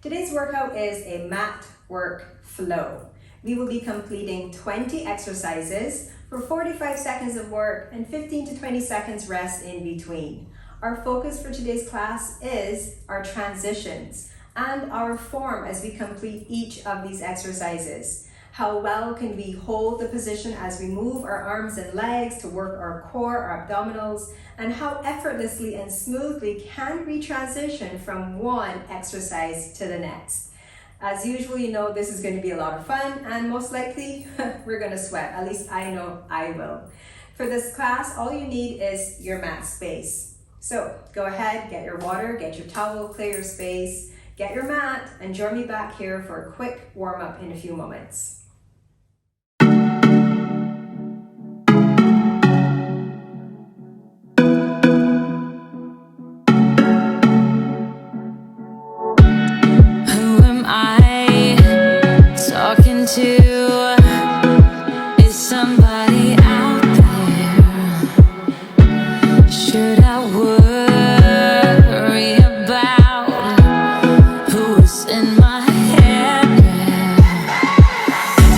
Today's workout is a Matwork Flow. We will be completing 20 exercises for 45 seconds of work and 15 to 20 seconds rest in between. Our focus for today's class is our transitions and our form as we complete each of these exercises. How well can we hold the position as we move our arms and legs to work our core, our abdominals, and how effortlessly and smoothly can we transition from one exercise to the next. As usual, you know this is going to be a lot of fun and most likely we're going to sweat. At least I know I will. For this class, all you need is your mat space. So go ahead, get your water, get your towel, clear your space, get your mat, and join me back here for a quick warm-up in a few moments. To is somebody out there? Should I worry about who's in my head?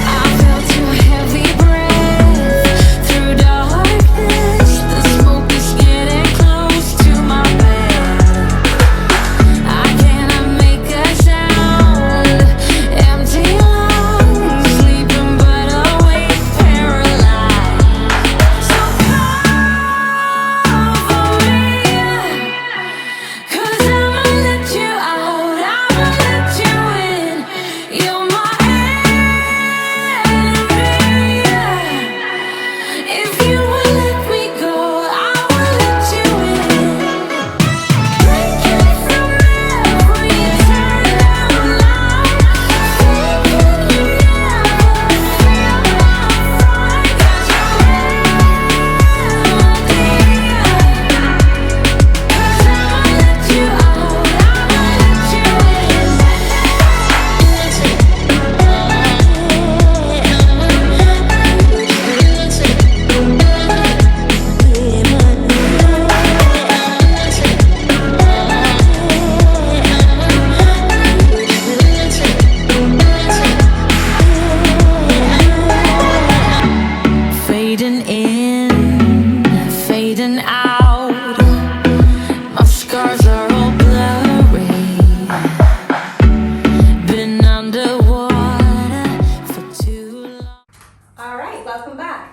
I felt your heavy breath through darkness. The smoke is getting close to my bed. I cannot make a sound. Empty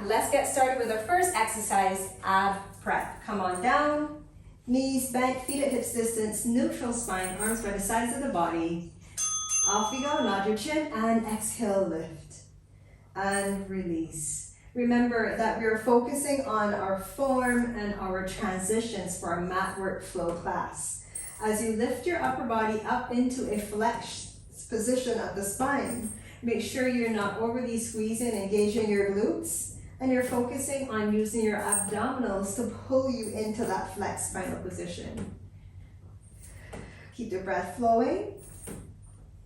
Let's get started with our first exercise, ab prep. Come on down, knees bent, feet at hips distance, neutral spine, arms by the sides of the body. Off we go, nod your chin and exhale, lift and release. Remember that we're focusing on our form and our transitions for our Matwork Flow class. As you lift your upper body up into a flex position of the spine, make sure you're not overly squeezing, engaging your glutes. And you're focusing on using your abdominals to pull you into that flex spinal position. Keep the breath flowing.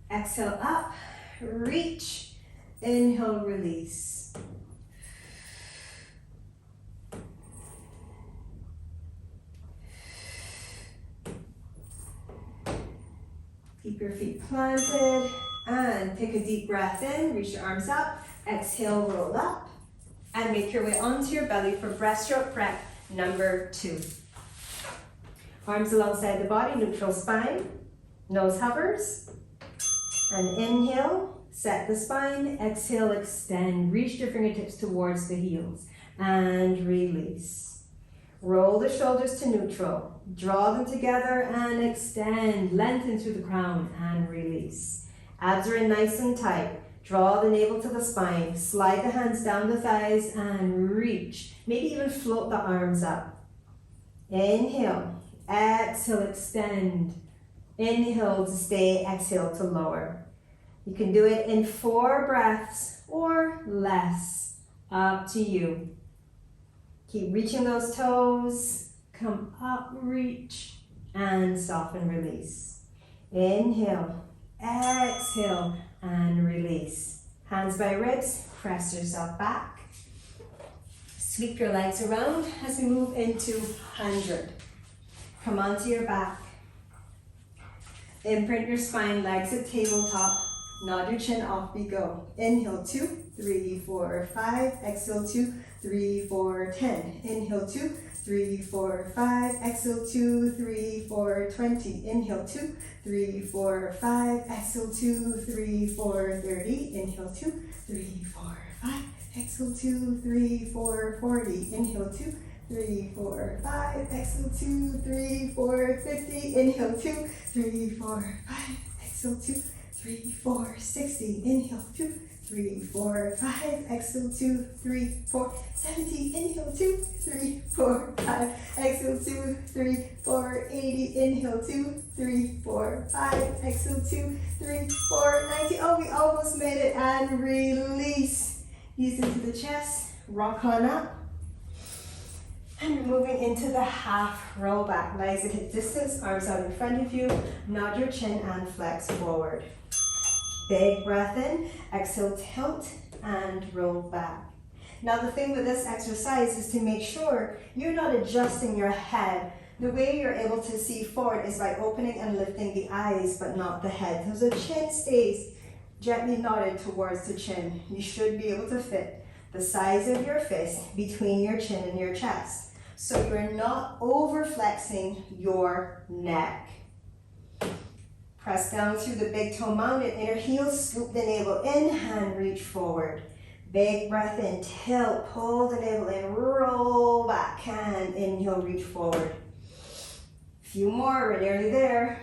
Exhale up, reach, inhale, release. Keep your feet planted and take a deep breath in, reach your arms up, exhale, roll up. And make your way onto your belly for breaststroke prep number 2. Arms alongside the body, neutral spine, nose hovers. And inhale, set the spine, exhale, extend, reach your fingertips towards the heels. And release. Roll the shoulders to neutral, draw them together and extend, lengthen through the crown and release. Abs are in nice and tight. Draw the navel to the spine, slide the hands down the thighs and reach. Maybe even float the arms up. Inhale, exhale, extend. Inhale to stay, exhale to lower. You can do it in 4 breaths or less, up to you. Keep reaching those toes, come up, reach, and soften, release. Inhale, exhale, and release. Hands by ribs, press yourself back. Sweep your legs around as we move into 100. Come onto your back. Imprint your spine, legs at tabletop. Nod your chin, off we go. Inhale 2, 3, 4, 5. Exhale 2, 3, 4, 10. Inhale 2, 3, 4, 5. Exhale 2, 3, 4, 20. Inhale 2, 3, 4, 5. Exhale 2, 3, 4, 30. Inhale 2, 3, 4, 5. Exhale 2, 3, 4, 40. Inhale 2, 3, 4, 5. Exhale 2, 3, 4, 50. Inhale 2, 3, 4, 5. Exhale 2, 3, 4, 60. Inhale 2, 3, 4, 5. Exhale 2, 3, 4, 70. Inhale 2, 3, 4, 5. Exhale 2, 3, 4, 80. Inhale 2, 3, 4, 5. Exhale 2, 3, 4, 90. Oh, we almost made it. And release. Knees into the chest. Rock on up. And you're moving into the half roll back. Legs at hip distance, arms out in front of you. Nod your chin and flex forward. Big breath in. Exhale, tilt and roll back. Now the thing with this exercise is to make sure you're not adjusting your head. The way you're able to see forward is by opening and lifting the eyes, but not the head. So the chin stays gently nodded towards the chin. You should be able to fit the size of your fist between your chin and your chest. So you're not over flexing your neck. Press down through the big toe mounted inner heel, scoop the navel in, hand reach forward. Big breath in, tilt, pull the navel in, roll back, hand, inhale, reach forward. Few more, we're nearly there.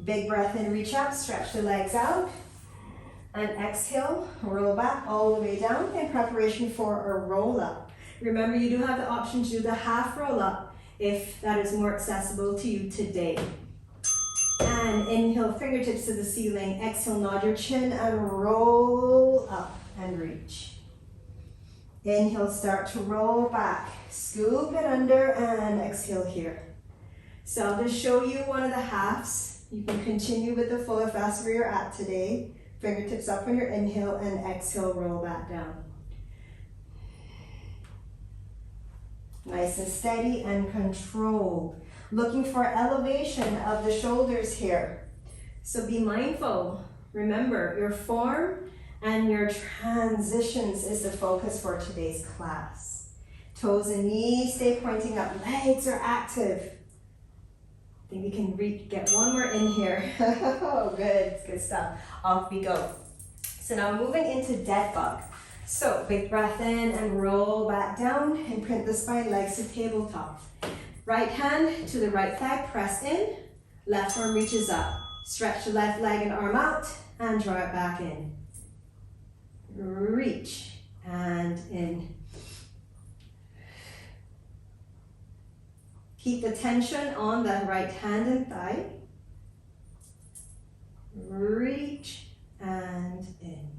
Big breath in, reach up, stretch the legs out. And exhale, roll back all the way down in preparation for a roll up. Remember, you do have the option to do the half roll up if that is more accessible to you today. And inhale, fingertips to the ceiling. Exhale, nod your chin and roll up and reach. Inhale, start to roll back. Scoop it under and exhale here. So I'll just show you one of the halves. You can continue with the full if that's where you're at today. Fingertips up on your inhale and exhale, roll back down. Nice and steady and controlled. Looking for elevation of the shoulders here. So be mindful. Remember, your form and your transitions is the focus for today's class. Toes and knees stay pointing up. Legs are active. I think we can get one more in here. Oh, good, good stuff. Off we go. So now moving into dead bug. So big breath in and roll back down. Imprint the spine, legs to tabletop. Right hand to the right thigh, press in. Left arm reaches up. Stretch the left leg and arm out and draw it back in. Reach and in. Keep the tension on the right hand and thigh. Reach and in.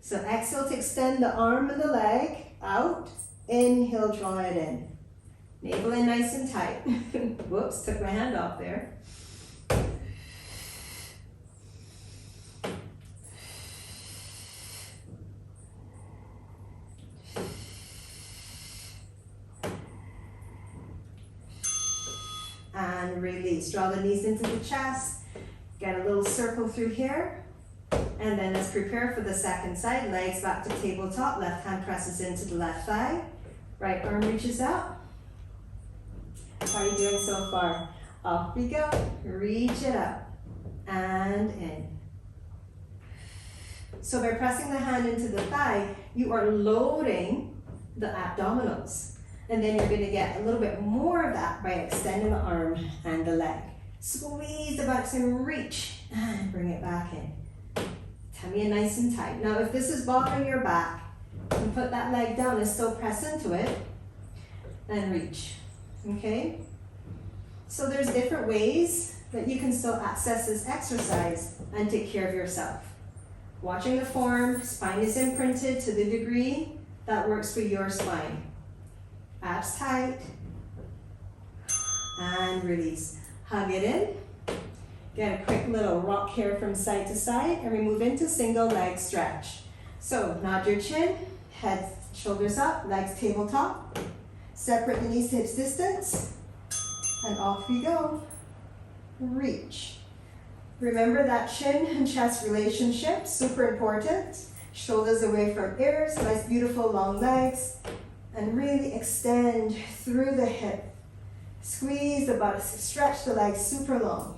So exhale to extend the arm and the leg out. Inhale, draw it in. Navel in nice and tight. Whoops, took my hand off there. And release. Draw the knees into the chest. Get a little circle through here. And then let's prepare for the second side. Legs back to tabletop. Left hand presses into the left thigh. Right arm reaches up. How are you doing so far? Off we go. Reach it up. And in. So by pressing the hand into the thigh, you are loading the abdominals. And then you're going to get a little bit more of that by extending the arm and the leg. Squeeze the buttocks and reach. And bring it back in. Tummy in nice and tight. Now if this is bothering your back, you put that leg down and still press into it. And reach. Okay? So there's different ways that you can still access this exercise and take care of yourself. Watching the form, spine is imprinted to the degree that works for your spine. Abs tight, and release. Hug it in. Get a quick little rock here from side to side, and we move into single leg stretch. So nod your chin, head, shoulders up, legs tabletop. Separate the knees to hips distance, and off we go. Reach. Remember that chin and chest relationship, super important. Shoulders away from ears, nice beautiful long legs, and really extend through the hip. Squeeze the buttocks, stretch the legs super long.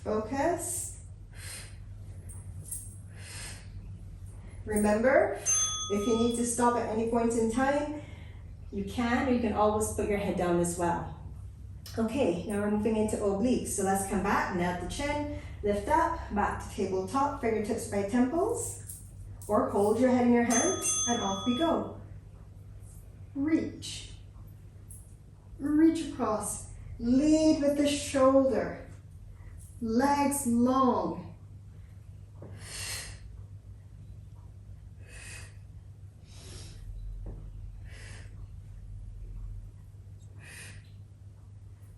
Focus. Remember, if you need to stop at any point in time, you can, or you can always put your head down as well. Okay, now we're moving into obliques. So let's come back, nod the chin, lift up, back to tabletop, fingertips by temples, or hold your head in your hands, and off we go. Reach. Reach across. Lead with the shoulder. Legs long.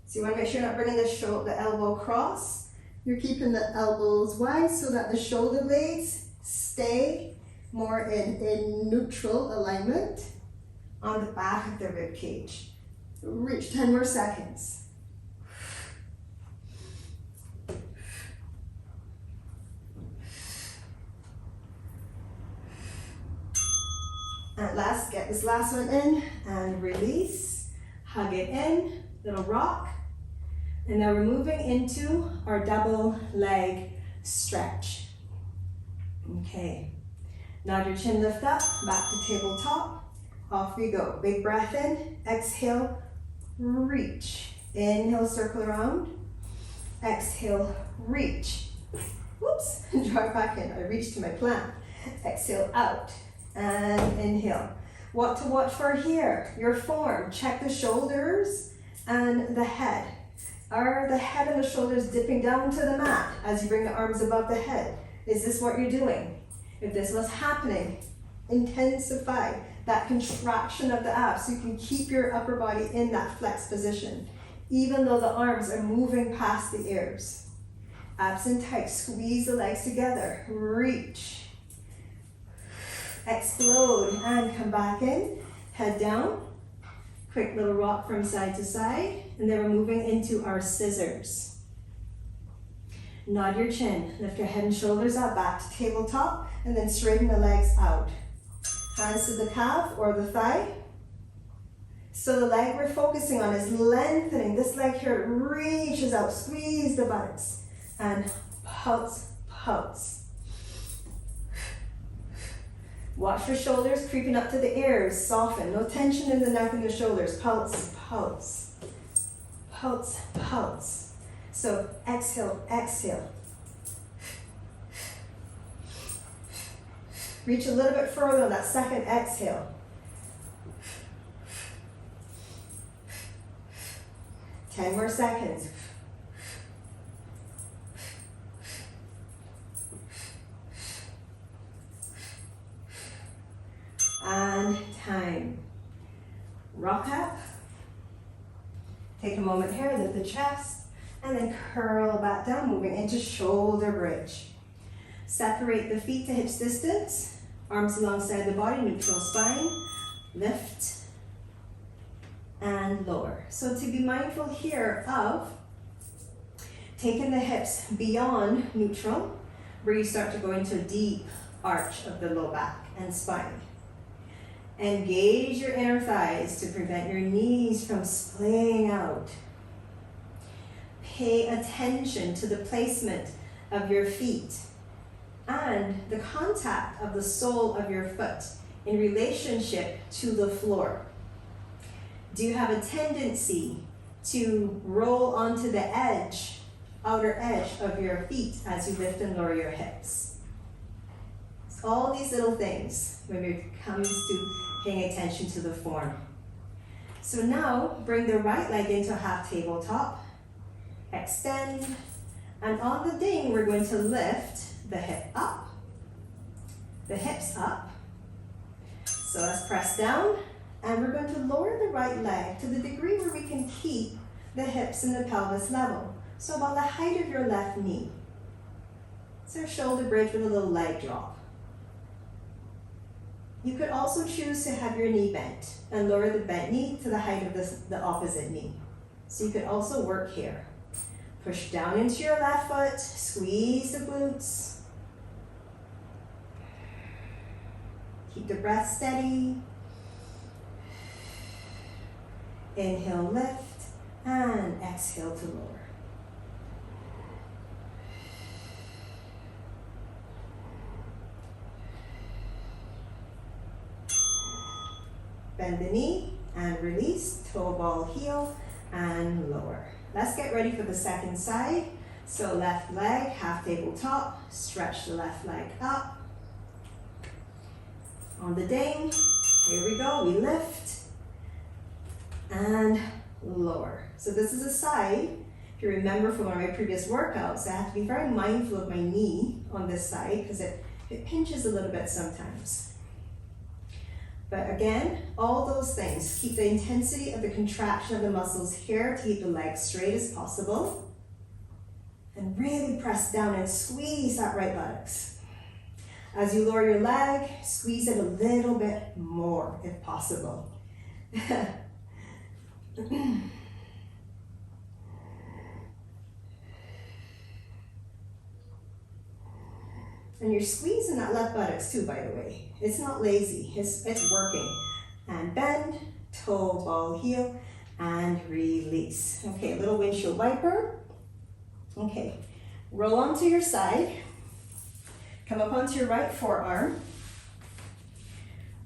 So you want to make sure you're not bringing the elbow across. You're keeping the elbows wide so that the shoulder blades stay more in neutral alignment on the back of the rib cage. Reach, 10 more seconds. And last, get this last one in and release. Hug it in, little rock. And now we're moving into our double leg stretch. Okay. Nod your chin, lift up, back to tabletop. Off we go. Big breath in, exhale, reach. Inhale, circle around. Exhale, reach. Whoops, draw it back in. I reached to my plant. Exhale, out. And inhale. What to watch for here? Your form. Check the shoulders and the head. Are the head and the shoulders dipping down to the mat as you bring the arms above the head? Is this what you're doing? If this was happening, intensify that contraction of the abs so you can keep your upper body in that flex position, even though the arms are moving past the ears. Abs in tight, squeeze the legs together, reach. Explode and come back in, head down. Quick little rock from side to side, and then we're moving into our scissors. Nod your chin, lift your head and shoulders up, back to tabletop, and then straighten the legs out. Hands to the calf or the thigh. So the leg we're focusing on is lengthening. This leg here reaches out, squeeze the buttocks, and pulse, pulse. Watch for shoulders creeping up to the ears, soften. No tension in the neck and the shoulders. Pulse, pulse, pulse, pulse. So exhale, exhale. Reach a little bit further on that second exhale. 10 more seconds. And time. Rock up. Take a moment here, lift the chest, and then curl back down, moving into shoulder bridge. Separate the feet to hips distance, arms alongside the body, neutral spine, lift, and lower. So to be mindful here of taking the hips beyond neutral, where you start to go into a deep arch of the low back and spine. Engage your inner thighs to prevent your knees from splaying out. Pay attention to the placement of your feet and the contact of the sole of your foot in relationship to the floor. Do you have a tendency to roll onto the edge, outer edge of your feet as you lift and lower your hips? All these little things when it comes to paying attention to the form. So now bring the right leg into half tabletop, extend, and on the ding we're going to lift the hip up the hips up. So let's press down, and we're going to lower the right leg to the degree where we can keep the hips and the pelvis level. So about the height of your left knee. So shoulder bridge with a little leg drop. You could also choose to have your knee bent and lower the bent knee to the height of the opposite knee. So you could also work here. Push down into your left foot, squeeze the glutes. Keep the breath steady. Inhale, lift, and exhale to lower. Bend the knee and release, toe ball heel and lower. Let's get ready for the second side. So left leg, half tabletop, stretch the left leg up. On the ding, here we go, we lift and lower. So this is a side, if you remember from one of my previous workouts, I have to be very mindful of my knee on this side because it pinches a little bit sometimes. But again, all those things, keep the intensity of the contraction of the muscles here to keep the legs straight as possible. And really press down and squeeze that right buttocks. As you lower your leg, squeeze it a little bit more if possible. And you're squeezing that left buttocks too, by the way. It's not lazy, it's working. And bend, toe, ball, heel, and release. Okay, a little windshield wiper. Okay, roll onto your side. Come up onto your right forearm.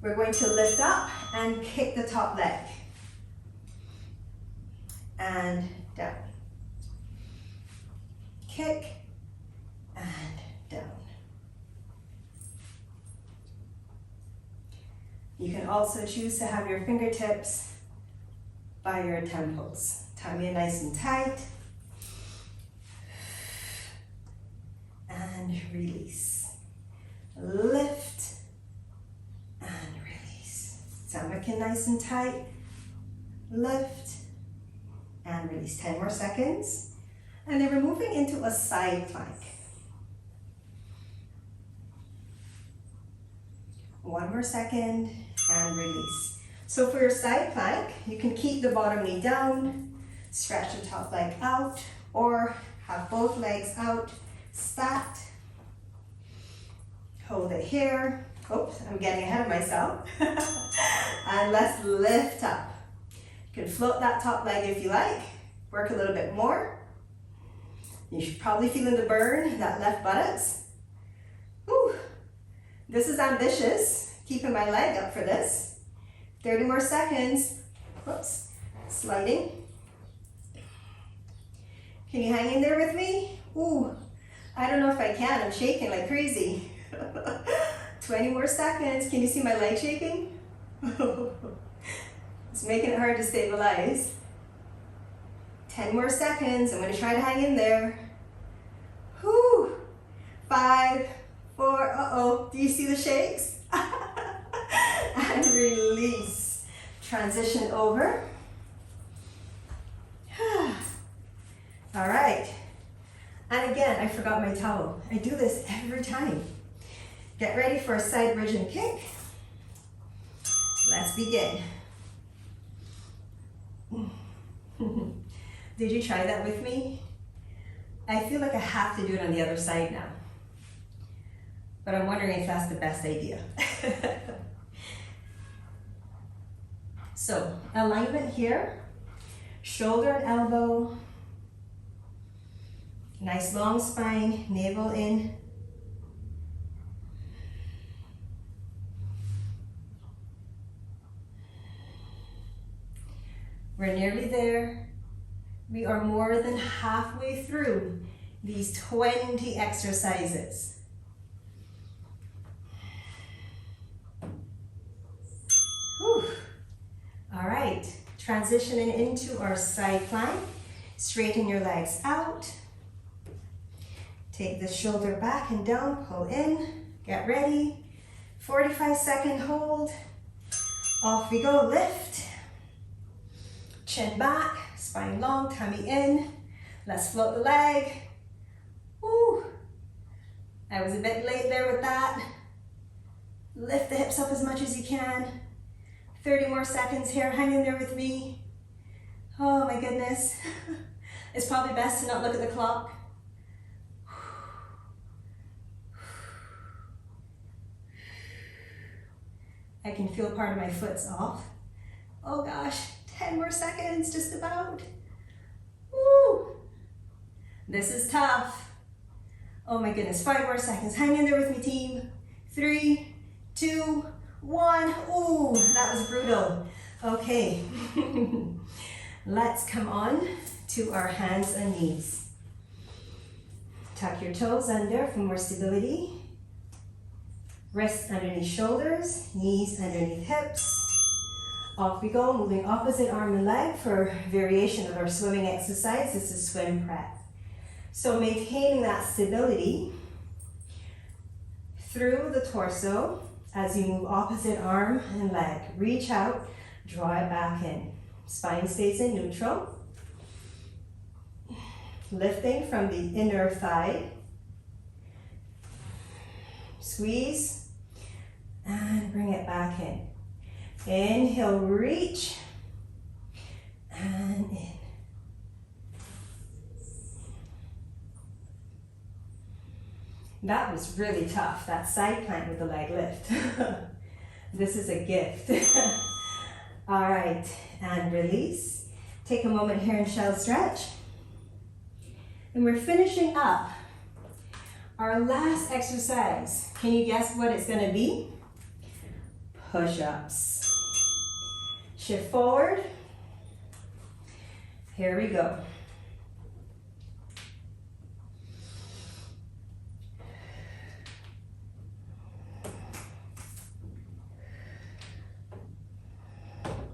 We're going to lift up and kick the top leg. And down. Kick and down. You can also choose to have your fingertips by your temples. Tie me nice and tight. And release. Lift and release. Stomach in nice and tight. Lift and release. 10 more seconds. And then we're moving into a side plank. One more second and release. So for your side plank, you can keep the bottom knee down, stretch the top leg out, or have both legs out, stacked. Hold it here. Oops, I'm getting ahead of myself. And let's lift up. You can float that top leg if you like. Work a little bit more. You should probably feel the burn, that left buttocks. Whew. This is ambitious, keeping my leg up for this. 30 more seconds. Whoops, sliding. Can you hang in there with me? Ooh, I don't know if I can, I'm shaking like crazy. 20 more seconds, can you see my leg shaking? It's making it hard to stabilize. 10 more seconds, I'm gonna try to hang in there. Whew, 5, 4, uh-oh, do you see the shakes? And release. Transition over. All right. And again, I forgot my towel. I do this every time. Get ready for a side bridge and kick. Let's begin. Did you try that with me? I feel like I have to do it on the other side now. But I'm wondering if that's the best idea. So, alignment here, shoulder and elbow, nice long spine, navel in. We're nearly there. We are more than halfway through these 20 exercises. Whew. All right, transitioning into our side plank. Straighten your legs out. Take the shoulder back and down, pull in, get ready. 45-second hold. Off we go, lift. Chin back, spine long, tummy in. Let's float the leg. Woo. I was a bit late there with that. Lift the hips up as much as you can. 30 more seconds here, hang in there with me. Oh my goodness. It's probably best to not look at the clock. I can feel part of my foot's off. Oh gosh, 10 more seconds, just about. Woo! This is tough. Oh my goodness, 5 more seconds. Hang in there with me, team. 3, 2, 1. Ooh, that was brutal. Okay, let's come on to our hands and knees. Tuck your toes under for more stability. Wrists underneath shoulders, knees underneath hips. Off we go, moving opposite arm and leg for variation of our swimming exercise. This is swim prep. So maintaining that stability through the torso as you move opposite arm and leg. Reach out, draw it back in. Spine stays in neutral. Lifting from the inner thigh. Squeeze and bring it back in. Inhale, reach and in. That was really tough, that side plank with the leg lift. This is a gift. All right, and release. Take a moment here and shell stretch. And we're finishing up our last exercise. Can you guess what it's gonna be? Push-ups. Shift forward. Here we go.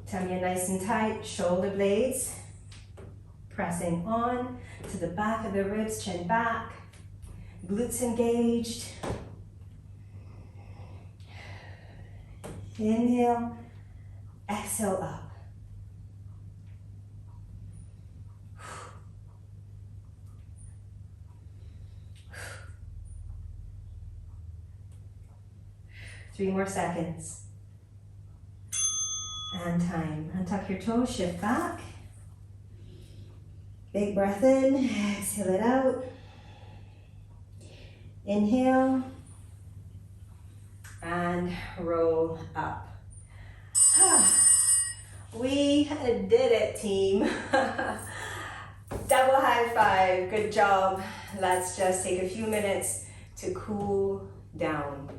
Tummy nice and tight, shoulder blades pressing on to the back of the ribs, chin back, glutes engaged. Inhale, exhale up. Three more seconds. And time. Untuck your toes, shift back. Big breath in, exhale it out. Inhale. And roll up. We did it, team. Double high five, good job. Let's just take a few minutes to cool down.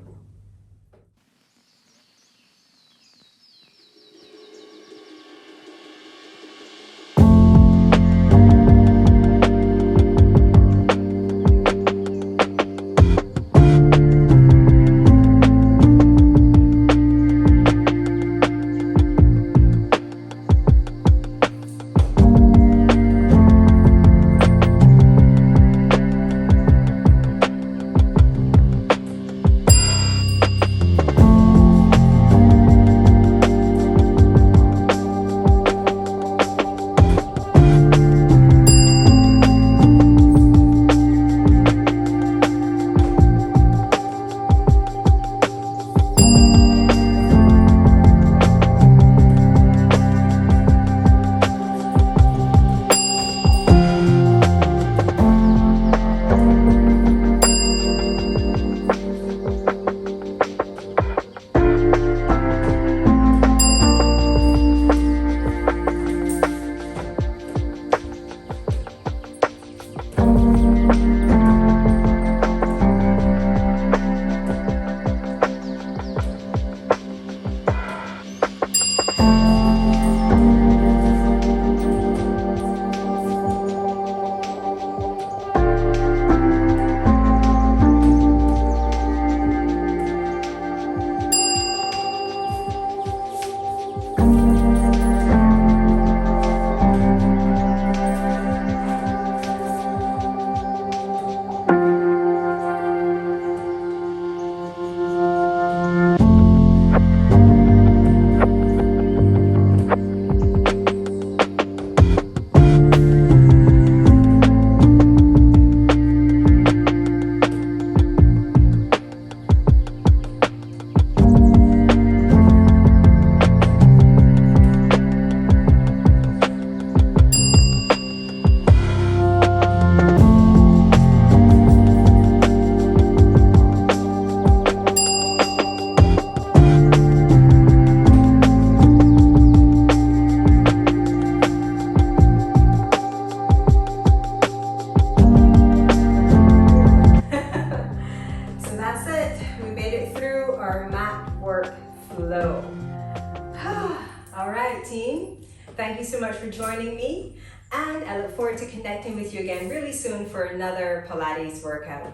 Thank you so much for joining me, and I look forward to connecting with you again really soon for another Pilates workout.